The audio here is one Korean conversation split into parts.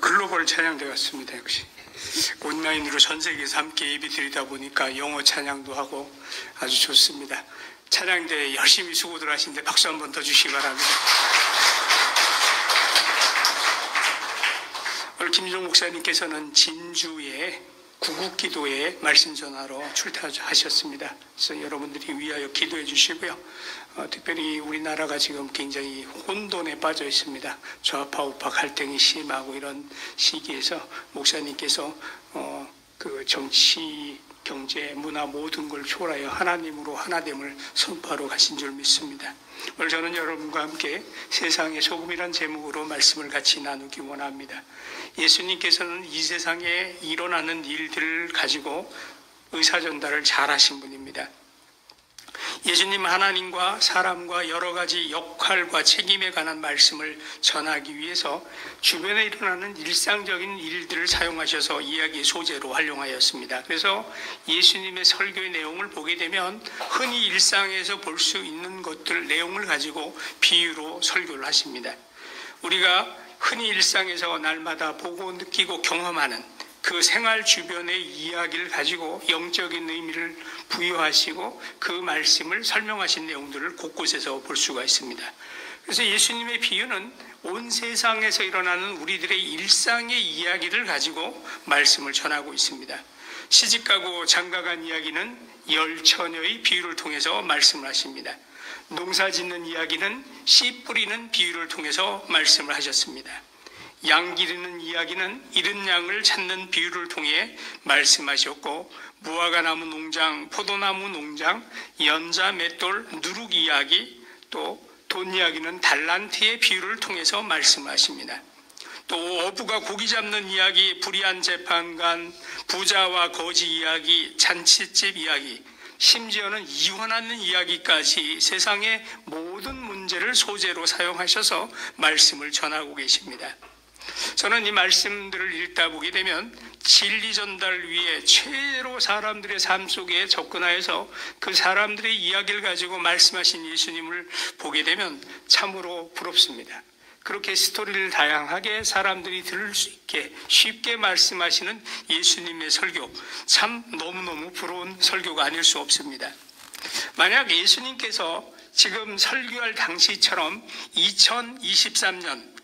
글로벌 찬양대 같습니다. 역시 온라인으로 전 세계에서 함께 예배 드리다 보니까 영어 찬양도 하고 아주 좋습니다. 찬양대 열심히 수고들 하시는데 박수 한번 더 주시기 바랍니다. 오늘 김종 목사님께서는 진주의 구국기도회 말씀 전하러 출타하셨습니다. 그래서 여러분들이 위하여 기도해 주시고요. 특별히 우리나라가 지금 굉장히 혼돈에 빠져 있습니다. 좌파 우파 갈등이 심하고 이런 시기에서 목사님께서 그 정치, 경제, 문화 모든 걸 초월하여 하나님으로 하나됨을 선포하러 가신 줄 믿습니다. 오늘 저는 여러분과 함께 세상의 소금이란 제목으로 말씀을 같이 나누기 원합니다. 예수님께서는 이 세상에 일어나는 일들을 가지고 의사전달을 잘 하신 분입니다. 예수님 하나님과 사람과 여러 가지 역할과 책임에 관한 말씀을 전하기 위해서 주변에 일어나는 일상적인 일들을 사용하셔서 이야기의 소재로 활용하였습니다. 그래서 예수님의 설교의 내용을 보게 되면 흔히 일상에서 볼 수 있는 것들 내용을 가지고 비유로 설교를 하십니다. 우리가 흔히 일상에서 날마다 보고 느끼고 경험하는 그 생활 주변의 이야기를 가지고 영적인 의미를 부여하시고 그 말씀을 설명하신 내용들을 곳곳에서 볼 수가 있습니다. 그래서 예수님의 비유는 온 세상에서 일어나는 우리들의 일상의 이야기를 가지고 말씀을 전하고 있습니다. 시집가고 장가간 이야기는 열처녀의 비유를 통해서 말씀을 하십니다. 농사 짓는 이야기는 씨 뿌리는 비유를 통해서 말씀을 하셨습니다. 양 기르는 이야기는 잃은 양을 찾는 비유를 통해 말씀하셨고, 무화과나무 농장, 포도나무 농장, 연자, 맷돌, 누룩 이야기, 또 돈 이야기는 달란트의 비유를 통해서 말씀하십니다. 또 어부가 고기 잡는 이야기, 불의한 재판관, 부자와 거지 이야기, 잔치집 이야기, 심지어는 이혼하는 이야기까지 세상의 모든 문제를 소재로 사용하셔서 말씀을 전하고 계십니다. 저는 이 말씀들을 읽다 보게 되면 진리 전달을 위해 최대로 사람들의 삶 속에 접근하여서 그 사람들의 이야기를 가지고 말씀하신 예수님을 보게 되면 참으로 부럽습니다. 그렇게 스토리를 다양하게 사람들이 들을 수 있게 쉽게 말씀하시는 예수님의 설교, 참 너무너무 부러운 설교가 아닐 수 없습니다. 만약 예수님께서 지금 설교할 당시처럼 2023년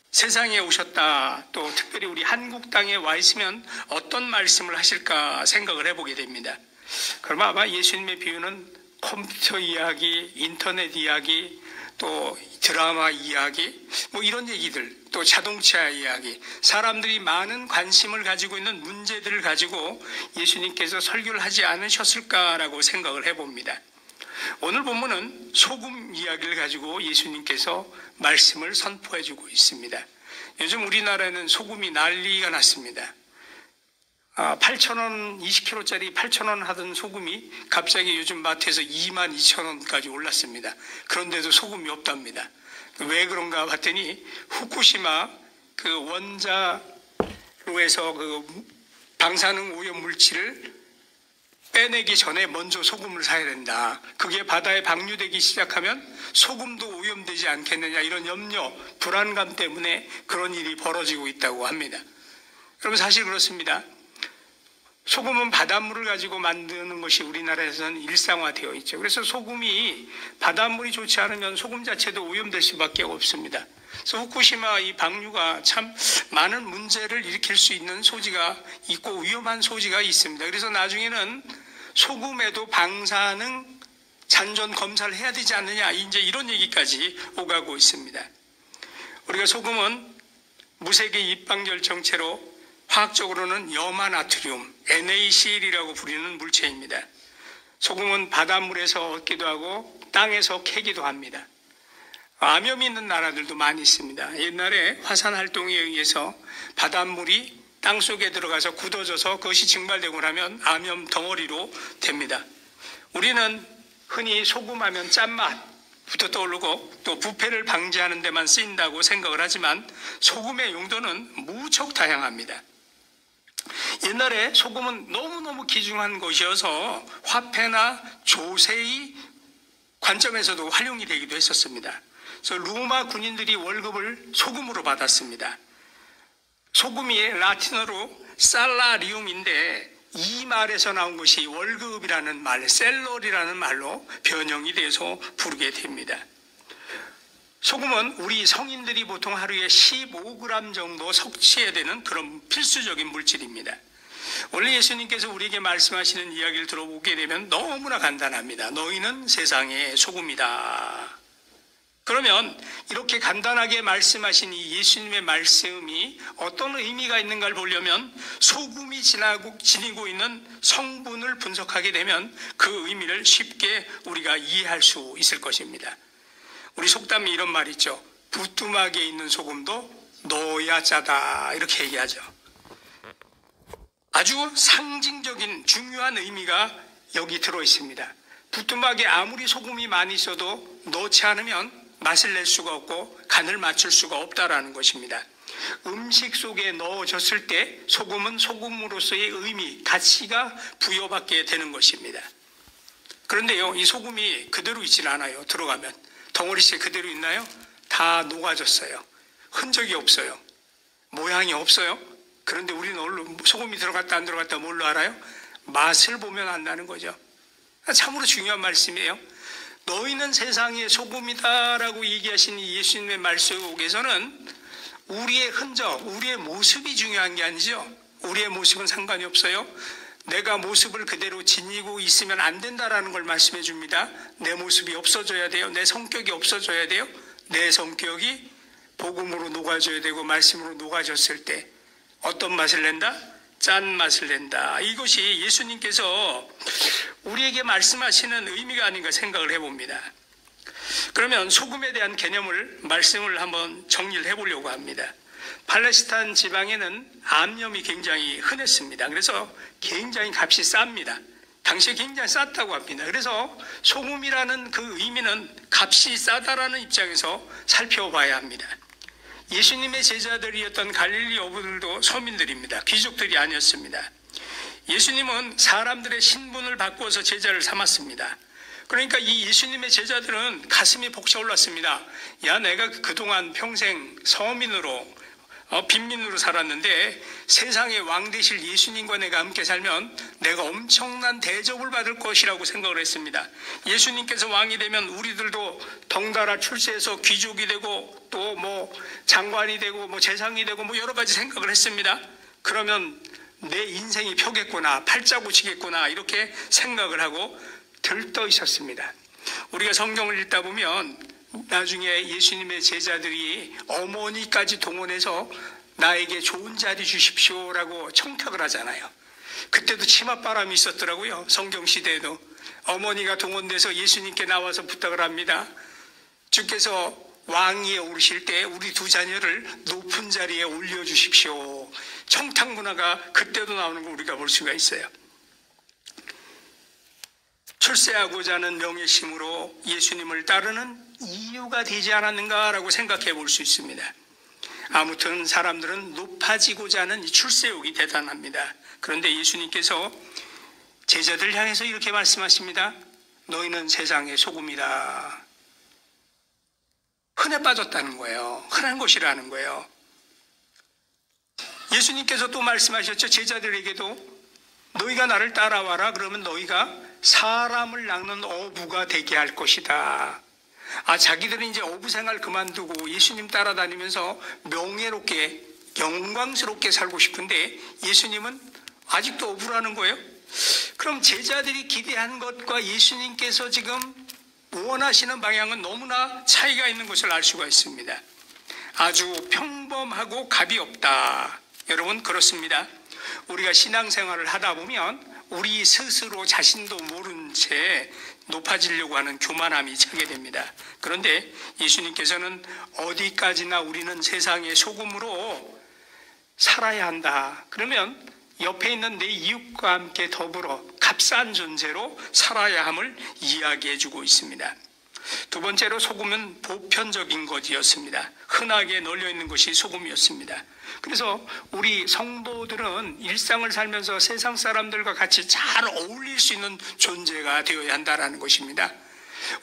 세상에 오셨다, 또 특별히 우리 한국 땅에 와 있으면 어떤 말씀을 하실까 생각을 해보게 됩니다. 그러면 아마 예수님의 비유는 컴퓨터 이야기, 인터넷 이야기, 또 드라마 이야기, 뭐 이런 얘기들, 또 자동차 이야기, 사람들이 많은 관심을 가지고 있는 문제들을 가지고 예수님께서 설교를 하지 않으셨을까라고 생각을 해봅니다. 오늘 본문은 소금 이야기를 가지고 예수님께서 말씀을 선포해주고 있습니다. 요즘 우리나라에는 소금이 난리가 났습니다. 8,000원, 20kg짜리 8,000원 하던 소금이 갑자기 요즘 마트에서 22,000원까지 올랐습니다. 그런데도 소금이 없답니다. 왜 그런가 봤더니 후쿠시마 그 원자로에서 그 방사능 오염 물질을 빼내기 전에 먼저 소금을 사야 된다. 그게 바다에 방류되기 시작하면 소금도 오염되지 않겠느냐, 이런 염려, 불안감 때문에 그런 일이 벌어지고 있다고 합니다. 여러분, 사실 그렇습니다. 소금은 바닷물을 가지고 만드는 것이 우리나라에서는 일상화되어 있죠. 그래서 소금이 바닷물이 좋지 않으면 소금 자체도 오염될 수밖에 없습니다. 그래서 후쿠시마 이 방류가 참 많은 문제를 일으킬 수 있는 소지가 있고 위험한 소지가 있습니다. 그래서 나중에는 소금에도 방사능 잔존 검사를 해야 되지 않느냐, 이제 이런 얘기까지 오가고 있습니다. 우리가 소금은 무색의 입방결정체로 화학적으로는 염화나트륨, NaCl이라고 부르는 물체입니다. 소금은 바닷물에서 얻기도 하고 땅에서 캐기도 합니다. 암염이 있는 나라들도 많이 있습니다. 옛날에 화산 활동에 의해서 바닷물이 땅속에 들어가서 굳어져서 그것이 증발되고 나면 암염 덩어리로 됩니다. 우리는 흔히 소금하면 짠맛부터 떠오르고 또 부패를 방지하는 데만 쓰인다고 생각을 하지만 소금의 용도는 무척 다양합니다. 옛날에 소금은 너무너무 귀중한 것이어서 화폐나 조세의 관점에서도 활용이 되기도 했었습니다. 그래서 로마 군인들이 월급을 소금으로 받았습니다. 소금이 라틴어로 살라리움인데 이 말에서 나온 것이 월급이라는 말, 셀러리라는 말로 변형이 돼서 부르게 됩니다. 소금은 우리 성인들이 보통 하루에 15g 정도 섭취해야 되는 그런 필수적인 물질입니다. 원래 예수님께서 우리에게 말씀하시는 이야기를 들어보게 되면 너무나 간단합니다. 너희는 세상의 소금이다. 그러면 이렇게 간단하게 말씀하신 이 예수님의 말씀이 어떤 의미가 있는가를 보려면 소금이 지니고 있는 성분을 분석하게 되면 그 의미를 쉽게 우리가 이해할 수 있을 것입니다. 우리 속담에 이런 말이 있죠. 부뚜막에 있는 소금도 넣어야 짜다, 이렇게 얘기하죠. 아주 상징적인 중요한 의미가 여기 들어 있습니다. 부뚜막에 아무리 소금이 많이 있어도 넣지 않으면 맛을 낼 수가 없고 간을 맞출 수가 없다라는 것입니다. 음식 속에 넣어졌을 때 소금은 소금으로서의 의미, 가치가 부여받게 되는 것입니다. 그런데요, 이 소금이 그대로 있질 않아요. 들어가면 덩어리째 그대로 있나요? 다 녹아졌어요. 흔적이 없어요. 모양이 없어요. 그런데 우리는 소금이 들어갔다 안 들어갔다 뭘로 알아요? 맛을 보면 안다는 거죠. 참으로 중요한 말씀이에요. 너희는 세상의 소금이다라고 얘기하신 예수님의 말씀 속에서는 우리의 흔적, 우리의 모습이 중요한 게 아니죠. 우리의 모습은 상관이 없어요. 내가 모습을 그대로 지니고 있으면 안 된다라는 걸 말씀해 줍니다. 내 모습이 없어져야 돼요. 내 성격이 없어져야 돼요. 내 성격이 복음으로 녹아져야 되고 말씀으로 녹아졌을 때 어떤 맛을 낸다? 짠 맛을 낸다. 이것이 예수님께서 우리에게 말씀하시는 의미가 아닌가 생각을 해봅니다. 그러면 소금에 대한 개념을 말씀을 한번 정리를 해보려고 합니다. 팔레스타인 지방에는 암염이 굉장히 흔했습니다. 그래서 굉장히 값이 쌉니다. 당시에 굉장히 쌌다고 합니다. 그래서 소금이라는 그 의미는 값이 싸다라는 입장에서 살펴봐야 합니다. 예수님의 제자들이었던 갈릴리 어부들도 서민들입니다. 귀족들이 아니었습니다. 예수님은 사람들의 신분을 바꾸어서 제자를 삼았습니다. 그러니까 이 예수님의 제자들은 가슴이 벅차올랐습니다. 야, 내가 그동안 평생 서민으로 빈민으로 살았는데 세상의 왕 되실 예수님과 내가 함께 살면 내가 엄청난 대접을 받을 것이라고 생각을 했습니다. 예수님께서 왕이 되면 우리들도 덩달아 출세해서 귀족이 되고 또 뭐 장관이 되고 뭐 재상이 되고 뭐 여러 가지 생각을 했습니다. 그러면 내 인생이 펴겠구나, 팔자고치겠구나, 이렇게 생각을 하고 들떠 있었습니다. 우리가 성경을 읽다 보면 나중에 예수님의 제자들이 어머니까지 동원해서 나에게 좋은 자리 주십시오라고 청탁을 하잖아요. 그때도 치맛바람이 있었더라고요. 성경시대에도 어머니가 동원돼서 예수님께 나와서 부탁을 합니다. 주께서 왕위에 오르실 때 우리 두 자녀를 높은 자리에 올려주십시오. 청탁 문화가 그때도 나오는 걸 우리가 볼 수가 있어요. 출세하고자 하는 명예심으로 예수님을 따르는 이유가 되지 않았는가라고 생각해 볼 수 있습니다. 아무튼 사람들은 높아지고자 하는 이 출세욕이 대단합니다. 그런데 예수님께서 제자들 향해서 이렇게 말씀하십니다. 너희는 세상의 소금이다. 흔해 빠졌다는 거예요. 흔한 것이라는 거예요. 예수님께서 또 말씀하셨죠. 제자들에게도 너희가 나를 따라와라. 그러면 너희가 사람을 낚는 어부가 되게 할 것이다. 자기들은 이제 어부 생활 그만두고 예수님 따라다니면서 명예롭게 영광스럽게 살고 싶은데 예수님은 아직도 어부라는 거예요. 그럼 제자들이 기대한 것과 예수님께서 지금 원하시는 방향은 너무나 차이가 있는 것을 알 수가 있습니다. 아주 평범하고 값이 없다. 여러분, 그렇습니다. 우리가 신앙생활을 하다 보면 우리 스스로 자신도 모른 채 높아지려고 하는 교만함이 차게 됩니다. 그런데 예수님께서는 어디까지나 우리는 세상의 소금으로 살아야 한다. 그러면 옆에 있는 내 이웃과 함께 더불어 값싼 존재로 살아야 함을 이야기해 주고 있습니다. 두 번째로 소금은 보편적인 것이었습니다. 흔하게 널려 있는 것이 소금이었습니다. 그래서 우리 성도들은 일상을 살면서 세상 사람들과 같이 잘 어울릴 수 있는 존재가 되어야 한다는 것입니다.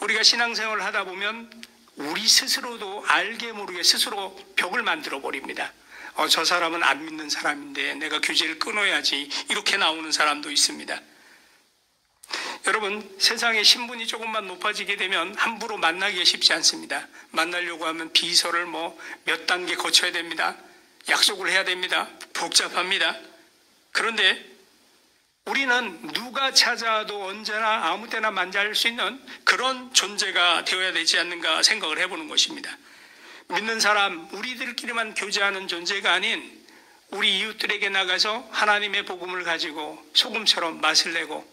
우리가 신앙생활을 하다 보면 우리 스스로도 알게 모르게 스스로 벽을 만들어 버립니다. 저 사람은 안 믿는 사람인데 내가 교제를 끊어야지, 이렇게 나오는 사람도 있습니다. 여러분, 세상의 신분이 조금만 높아지게 되면 함부로 만나기가 쉽지 않습니다. 만나려고 하면 비서를 몇 단계 거쳐야 됩니다. 약속을 해야 됩니다. 복잡합니다. 그런데 우리는 누가 찾아와도 언제나 아무 때나 만날 수 있는 그런 존재가 되어야 되지 않는가 생각을 해보는 것입니다. 믿는 사람, 우리들끼리만 교제하는 존재가 아닌 우리 이웃들에게 나가서 하나님의 복음을 가지고 소금처럼 맛을 내고,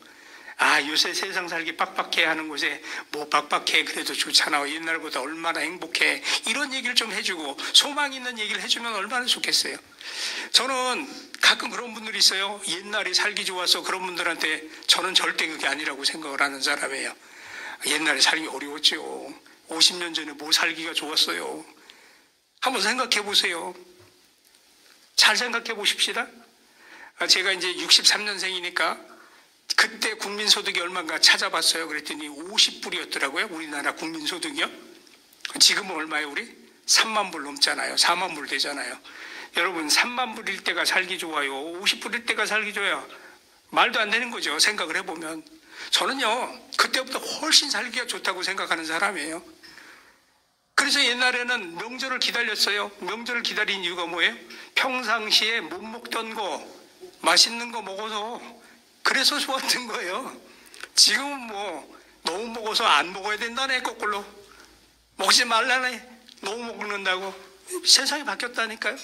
요새 세상 살기 빡빡해 하는 곳에 빡빡해 그래도 좋잖아, 옛날보다 얼마나 행복해, 이런 얘기를 좀 해주고 소망 있는 얘기를 해주면 얼마나 좋겠어요. 저는 가끔 그런 분들이 있어요. 옛날에 살기 좋아서 그런 분들한테 저는 절대 그게 아니라고 생각을 하는 사람이에요. 옛날에 살기 어려웠죠. 50년 전에 뭐 살기가 좋았어요. 한번 생각해 보세요. 잘 생각해 보십시다. 제가 이제 63년생이니까 그때 국민소득이 얼마인가 찾아봤어요. 그랬더니 50불이었더라고요. 우리나라 국민소득이요. 지금은 얼마예요 우리? 3만 불 넘잖아요. 4만 불 되잖아요. 여러분, 3만 불일 때가 살기 좋아요? 50불일 때가 살기 좋아요? 말도 안 되는 거죠. 생각을 해보면. 저는요, 그때보다 훨씬 살기가 좋다고 생각하는 사람이에요. 그래서 옛날에는 명절을 기다렸어요. 명절을 기다린 이유가 뭐예요? 평상시에 못 먹던 거, 맛있는 거 먹어서, 그래서 좋았던 거예요. 지금은 너무 먹어서 안 먹어야 된다네, 거꾸로. 먹지 말라네, 너무 먹는다고. 세상이 바뀌었다니까요.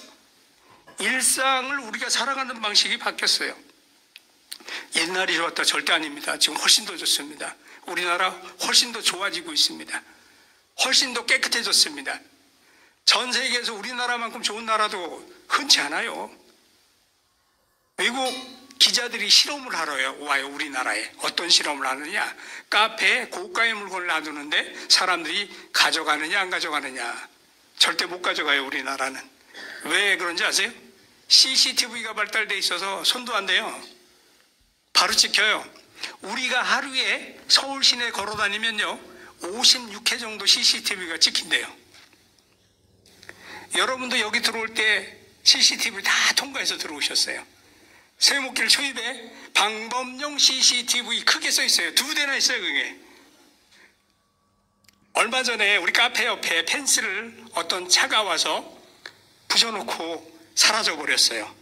일상을 우리가 살아가는 방식이 바뀌었어요. 옛날이 좋았다, 절대 아닙니다. 지금 훨씬 더 좋습니다. 우리나라 훨씬 더 좋아지고 있습니다. 훨씬 더 깨끗해졌습니다. 전 세계에서 우리나라만큼 좋은 나라도 흔치 않아요. 외국 기자들이 실험을 하러 와요, 우리나라에. 어떤 실험을 하느냐? 카페에 고가의 물건을 놔두는데 사람들이 가져가느냐 안 가져가느냐. 절대 못 가져가요, 우리나라는. 왜 그런지 아세요? CCTV가 발달돼 있어서 손도 안 대요. 바로 찍혀요. 우리가 하루에 서울 시내 걸어다니면요, 56회 정도 CCTV가 찍힌대요. 여러분도 여기 들어올 때 CCTV 다 통과해서 들어오셨어요. 세목길 초입에 방범용 CCTV 크게 써 있어요. 2대나 있어요, 그게. 얼마 전에 우리 카페 옆에 펜스를 어떤 차가 와서 부셔놓고 사라져 버렸어요.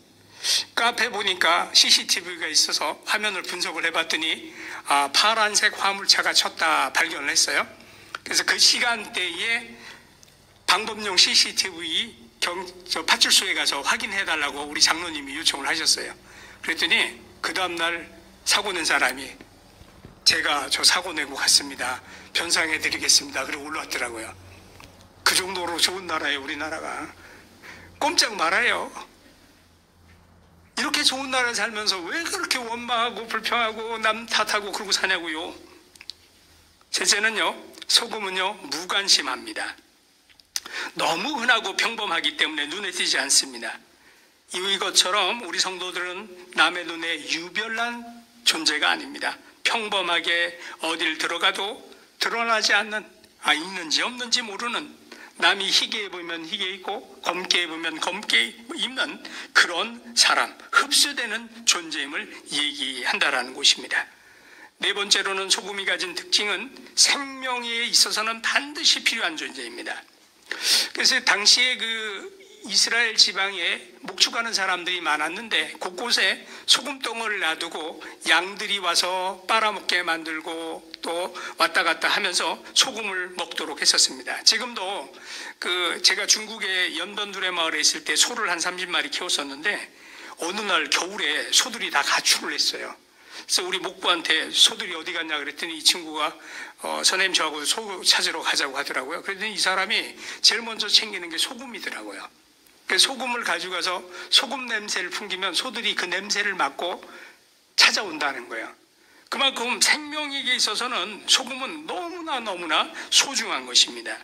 카페 보니까 CCTV가 있어서 화면을 분석을 해봤더니 파란색 화물차가 쳤다 발견을 했어요. 그래서 그 시간대에 방범용 CCTV 파출소에 가서 확인해달라고 우리 장로님이 요청을 하셨어요. 그랬더니 그 다음날 사고 낸 사람이 제가 저 사고 내고 갔습니다, 변상해드리겠습니다, 그리고 올라왔더라고요. 그 정도로 좋은 나라예요, 우리나라가. 꼼짝 말아요. 이렇게 좋은 나라에 살면서 왜 그렇게 원망하고 불평하고 남 탓하고 그러고 사냐고요. 셋째는요, 소금은요, 무관심합니다. 너무 흔하고 평범하기 때문에 눈에 띄지 않습니다. 이것처럼 우리 성도들은 남의 눈에 유별난 존재가 아닙니다. 평범하게 어딜 들어가도 드러나지 않는, 있는지 없는지 모르는, 남이 희게 입으면 희게 입고 검게 입으면 검게 입는 그런 사람, 흡수되는 존재임을 얘기한다라는 것입니다. 네 번째로는 소금이 가진 특징은 생명에 있어서는 반드시 필요한 존재입니다. 그래서 당시에 그 이스라엘 지방에 목축하는 사람들이 많았는데 곳곳에 소금덩어리를 놔두고 양들이 와서 빨아먹게 만들고 또 왔다 갔다 하면서 소금을 먹도록 했었습니다. 지금도 제가 중국의 연변두레 마을에 있을 때 소를 한 30마리 키웠었는데 어느 날 겨울에 소들이 다 가출을 했어요. 그래서 우리 목부한테 소들이 어디 갔냐 그랬더니 이 친구가 선생님 저하고 소 찾으러 가자고 하더라고요. 그랬더니 이 사람이 제일 먼저 챙기는 게 소금이더라고요. 그래서 소금을 가져가서 소금 냄새를 풍기면 소들이 그 냄새를 맡고 찾아온다는 거예요. 그만큼 생명에게 있어서는 소금은 너무나 소중한 것입니다.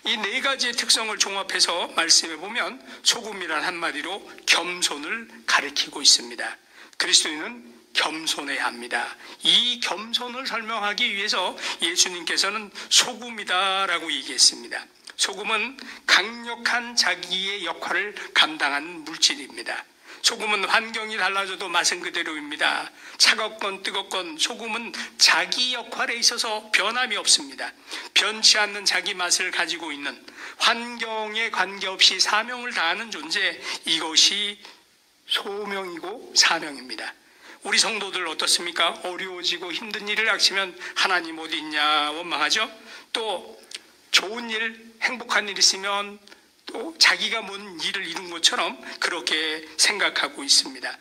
이 네 가지의 특성을 종합해서 말씀해 보면 소금이란 한마디로 겸손을 가리키고 있습니다. 그리스도인은 겸손해야 합니다. 이 겸손을 설명하기 위해서 예수님께서는 소금이다라고 얘기했습니다. 소금은 강력한 자기의 역할을 감당한 물질입니다. 소금은 환경이 달라져도 맛은 그대로입니다. 차갑건 뜨겁건 소금은 자기 역할에 있어서 변함이 없습니다. 변치 않는 자기 맛을 가지고 있는, 환경에 관계없이 사명을 다하는 존재, 이것이 소명이고 사명입니다. 우리 성도들 어떻습니까? 어려워지고 힘든 일을 닥치면 하나님 어디 있냐 원망하죠. 또 좋은 일, 행복한 일 있으면 또 자기가 뭔 일을 이룬 것처럼 그렇게 생각하고 있습니다.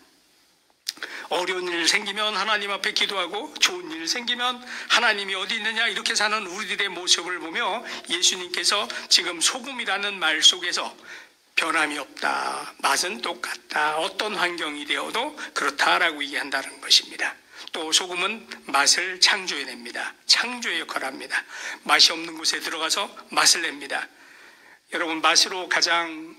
어려운 일 생기면 하나님 앞에 기도하고 좋은 일 생기면 하나님이 어디 있느냐 이렇게 사는 우리들의 모습을 보며 예수님께서 지금 소금이라는 말 속에서 변함이 없다, 맛은 똑같다, 어떤 환경이 되어도 그렇다라고 얘기한다는 것입니다. 또 소금은 맛을 창조해냅니다. 창조의 역할을 합니다. 맛이 없는 곳에 들어가서 맛을 냅니다. 여러분, 맛으로 가장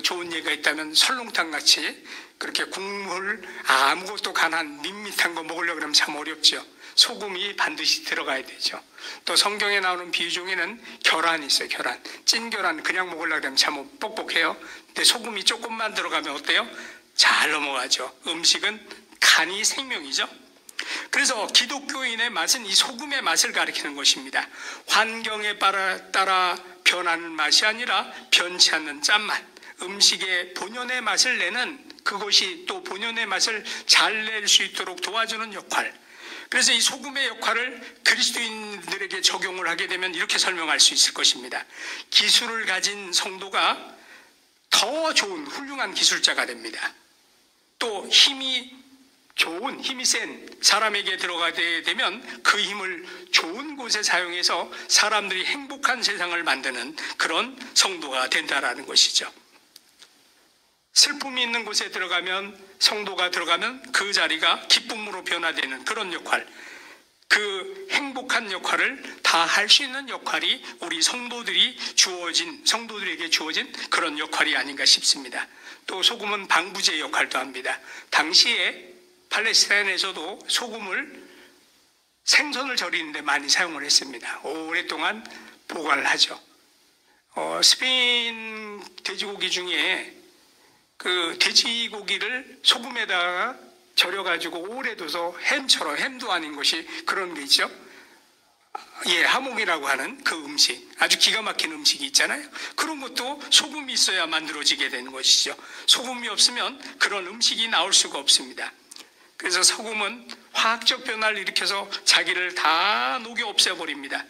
좋은 예가 있다면 설렁탕 같이 그렇게 국물 아무것도 간한 밋밋한 거 먹으려고 그러면 참 어렵죠. 소금이 반드시 들어가야 되죠. 또 성경에 나오는 비유 중에는 계란이 있어요. 계란, 찐 계란 그냥 먹으려고 그러면 참 뻑뻑해요. 근데 소금이 조금만 들어가면 어때요? 잘 넘어가죠. 음식은 간이 생명이죠. 그래서 기독교인의 맛은 이 소금의 맛을 가리키는 것입니다. 환경에 따라 변하는 맛이 아니라 변치 않는 짠맛, 음식의 본연의 맛을 내는, 그것이 또 본연의 맛을 잘 낼 수 있도록 도와주는 역할. 그래서 이 소금의 역할을 그리스도인들에게 적용을 하게 되면 이렇게 설명할 수 있을 것입니다. 기술을 가진 성도가 더 좋은 훌륭한 기술자가 됩니다. 또 힘이 센 사람에게 들어가게 되면 그 힘을 좋은 곳에 사용해서 사람들이 행복한 세상을 만드는 그런 성도가 된다라는 것이죠. 슬픔이 있는 곳에 성도가 들어가면 그 자리가 기쁨으로 변화되는 그런 역할, 그 행복한 역할을 다 할 수 있는 역할이 우리 성도들에게 주어진 그런 역할이 아닌가 싶습니다. 또 소금은 방부제 역할도 합니다. 당시에 팔레스타인에서도 소금을 생선을 절이는데 많이 사용을 했습니다. 오랫동안 보관을 하죠. 스페인 돼지고기 중에 그 돼지고기를 소금에다가 절여가지고 오래 둬서 햄도 아닌 것이 그런 게 있죠. 하몽이라고 하는 그 음식, 아주 기가 막힌 음식이 있잖아요. 그런 것도 소금이 있어야 만들어지게 되는 것이죠. 소금이 없으면 그런 음식이 나올 수가 없습니다. 그래서 소금은 화학적 변화를 일으켜서 자기를 다 녹여 없애버립니다.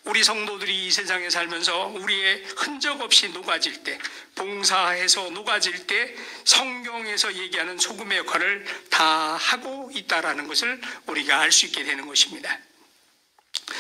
우리 성도들이 이 세상에 살면서 우리의 흔적 없이 녹아질 때, 봉사해서 녹아질 때 성경에서 얘기하는 소금의 역할을 다 하고 있다는 것을 우리가 알 수 있게 되는 것입니다.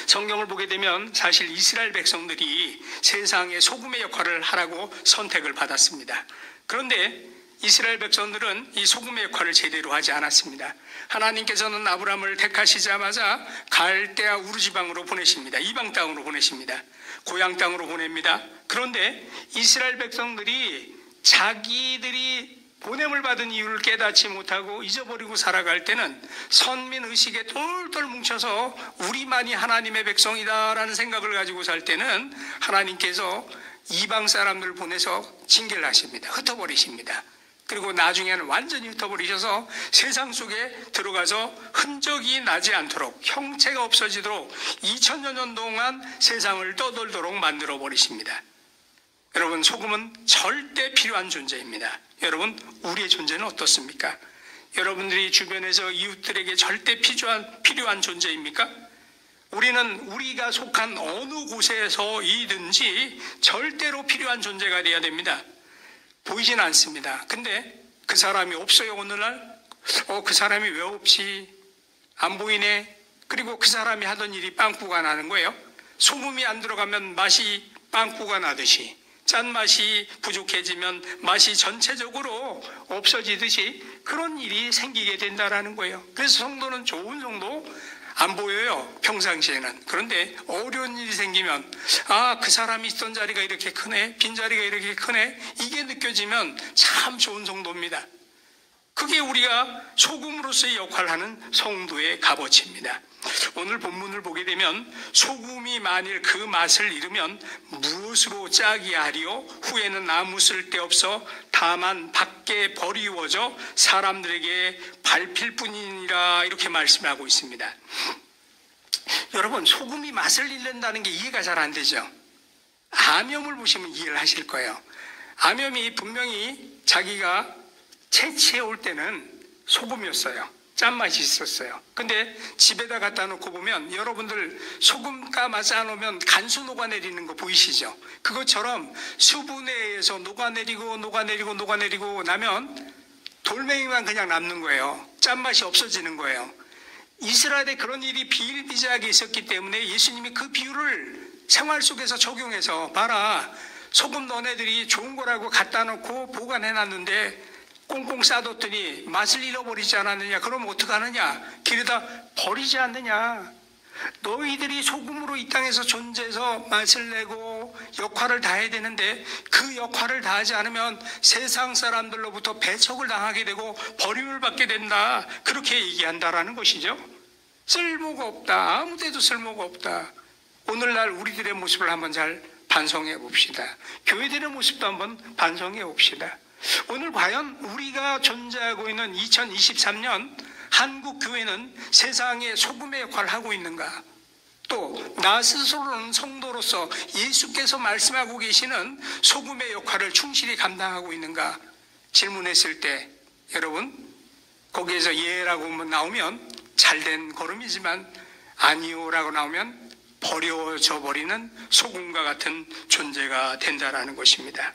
성경을 보게 되면 사실 이스라엘 백성들이 세상에 소금의 역할을 하라고 선택을 받았습니다. 그런데 이스라엘 백성들은 이 소금의 역할을 제대로 하지 않았습니다. 하나님께서는 아브라함을 택하시자마자 갈대아 우르 지방으로 보내십니다. 이방 땅으로 보내십니다. 고향 땅으로 보냅니다. 그런데 이스라엘 백성들이 자기들이 보냄을 받은 이유를 깨닫지 못하고 잊어버리고 살아갈 때는 선민의식에 똘똘 뭉쳐서 우리만이 하나님의 백성이다라는 생각을 가지고 살 때는 하나님께서 이방 사람들을 보내서 징계를 하십니다. 흩어버리십니다. 그리고 나중에는 완전히 흩어버리셔서 세상 속에 들어가서 흔적이 나지 않도록, 형체가 없어지도록 2000여 년 동안 세상을 떠돌도록 만들어버리십니다. 여러분, 소금은 절대 필요한 존재입니다. 여러분, 우리의 존재는 어떻습니까? 여러분들이 주변에서 이웃들에게 절대 필요한 존재입니까? 우리는 우리가 속한 어느 곳에서이든지 절대로 필요한 존재가 되어야 됩니다. 보이진 않습니다. 근데 그 사람이 없어요. 오늘날 그 사람이 왜 없지? 안 보이네. 그리고 그 사람이 하던 일이 빵꾸가 나는 거예요. 소금이 안 들어가면 맛이 빵꾸가 나듯이, 짠맛이 부족해지면 맛이 전체적으로 없어지듯이 그런 일이 생기게 된다라는 거예요. 그래서 성도는 좋은 성도 안 보여요, 평상시에는. 그런데 어려운 일이 생기면 그 사람이 있던 자리가 이렇게 크네, 빈자리가 이렇게 크네, 이게 느껴지면 참 좋은 성도입니다. 그게 우리가 소금으로서의 역할을 하는 성도의 값어치입니다. 오늘 본문을 보게 되면 소금이 만일 그 맛을 잃으면 무엇으로 짜게 하리요? 후에는 아무 쓸데없어 다만 밖에 버리워져 사람들에게 밟힐 뿐이니라, 이렇게 말씀하고 있습니다. 여러분, 소금이 맛을 잃는다는 게 이해가 잘 안 되죠? 암염을 보시면 이해를 하실 거예요. 암염이 분명히 자기가 채취해 올 때는 소금이었어요. 짠맛이 있었어요. 근데 집에다 갖다 놓고 보면 여러분들 소금가 맛 안 오면 간수 녹아내리는 거 보이시죠? 그것처럼 수분에 의해서 녹아내리고 나면 돌멩이만 그냥 남는 거예요. 짠맛이 없어지는 거예요. 이스라엘에 그런 일이 비일비재하게 있었기 때문에 예수님이 그 비유를 생활 속에서 적용해서, 봐라, 소금 너네들이 좋은 거라고 갖다 놓고 보관해 놨는데 꽁꽁 싸뒀더니 맛을 잃어버리지 않았느냐? 그럼 어떡하느냐? 길에다 버리지 않느냐? 너희들이 소금으로 이 땅에서 존재해서 맛을 내고 역할을 다해야 되는데 그 역할을 다하지 않으면 세상 사람들로부터 배척을 당하게 되고 버림을 받게 된다. 그렇게 얘기한다라는 것이죠. 쓸모가 없다. 아무 데도 쓸모가 없다. 오늘날 우리들의 모습을 한번 잘 반성해 봅시다. 교회들의 모습도 한번 반성해 봅시다. 오늘 과연 우리가 존재하고 있는 2023년 한국 교회는 세상의 소금의 역할을 하고 있는가? 또 나 스스로는 성도로서 예수께서 말씀하고 계시는 소금의 역할을 충실히 감당하고 있는가? 질문했을 때 여러분, 거기에서 예라고 나오면 잘된 걸음이지만 아니요라고 나오면 버려져 버리는 소금과 같은 존재가 된다라는 것입니다.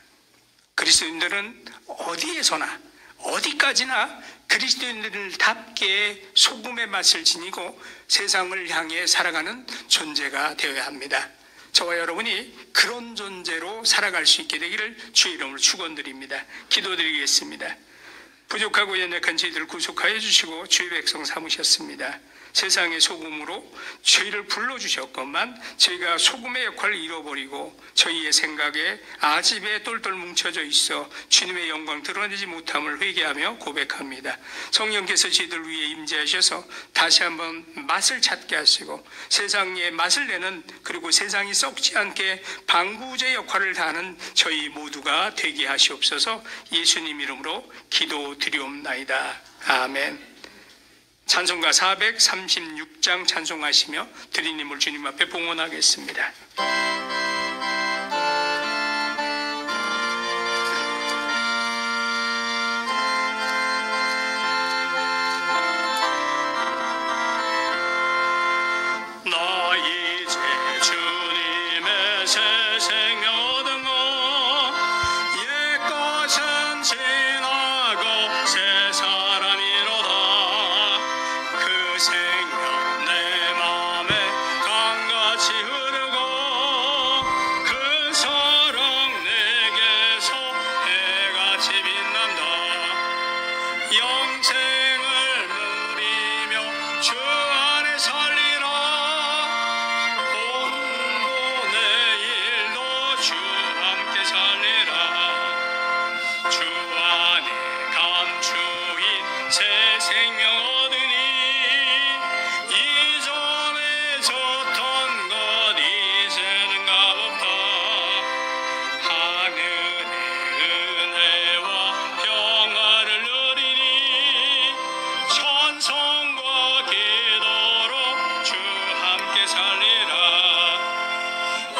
그리스도인들은 어디에서나 어디까지나 그리스도인들답게 소금의 맛을 지니고 세상을 향해 살아가는 존재가 되어야 합니다. 저와 여러분이 그런 존재로 살아갈 수 있게 되기를 주의 이름으로 축원드립니다. 기도드리겠습니다. 부족하고 연약한 저희들을 구속하여 주시고 주의 백성 삼으셨습니다. 세상의 소금으로 저희를 불러주셨건만 저희가 소금의 역할을 잃어버리고 저희의 생각에 아집에 똘똘 뭉쳐져 있어 주님의 영광 드러내지 못함을 회개하며 고백합니다. 성령께서 저희들 위해 임재하셔서 다시 한번 맛을 찾게 하시고 세상에 맛을 내는, 그리고 세상이 썩지 않게 방부제 역할을 다하는 저희 모두가 되게 하시옵소서. 예수님 이름으로 기도드리옵나이다. 아멘. 찬송가 436장 찬송하시며 드리님을 주님 앞에 봉헌하겠습니다. 나 이제 주님의 새 생명 얻은 것, 옛 것은 지나고 새 사람이로다. 그 생명 내 맘에 강같이 흐르고 그 사랑 내게서 해같이 빛난다. 영생을 누리며 주 안에 살리라. 오늘도 내일도 주 함께 살리라. 주 안에 감추인 새 생명 얻으니 이전에 졌던 것 이제는 값없다. 하늘의 은혜와 평화를 누리니 찬송과 기도로 주 함께 살리라.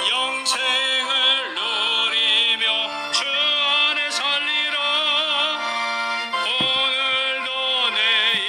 영생을 누리며 주 안에 살리라. 오늘도 내일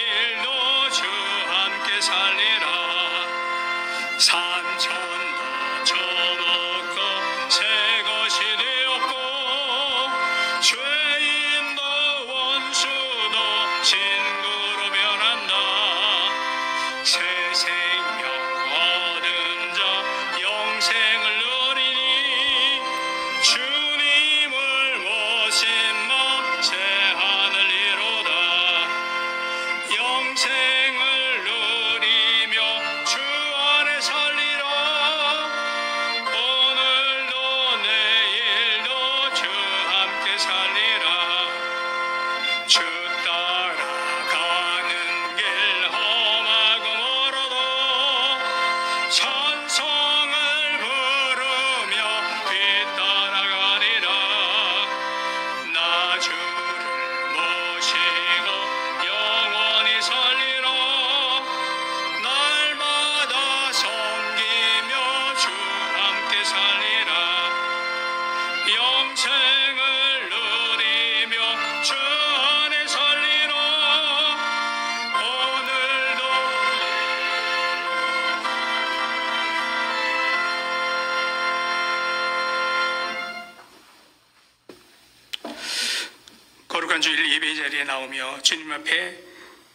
자리에 나오며 주님 앞에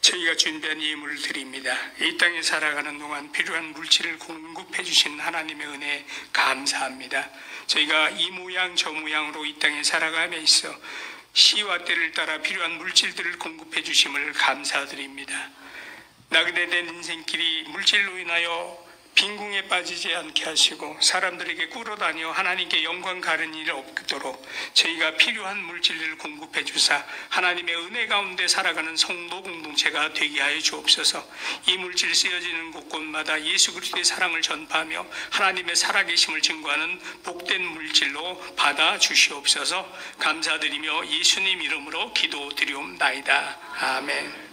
저희가 준비한 예물을 드립니다. 이 땅에 살아가는 동안 필요한 물질을 공급해 주신 하나님의 은혜에 감사합니다. 저희가 이 모양 저 모양으로 이 땅에 살아감에 있어 시와 때를 따라 필요한 물질들을 공급해 주심을 감사드립니다. 나그네된 인생길이 물질로 인하여 빈궁에 빠지지 않게 하시고 사람들에게 꿇어다녀 하나님께 영광 가는 일 없도록 저희가 필요한 물질을 공급해 주사 하나님의 은혜 가운데 살아가는 성도 공동체가 되게 하여 주옵소서. 이 물질 쓰여지는 곳곳마다 예수 그리스도의 사랑을 전파하며 하나님의 살아계심을 증거하는 복된 물질로 받아 주시옵소서. 감사드리며 예수님 이름으로 기도드리옵나이다. 아멘.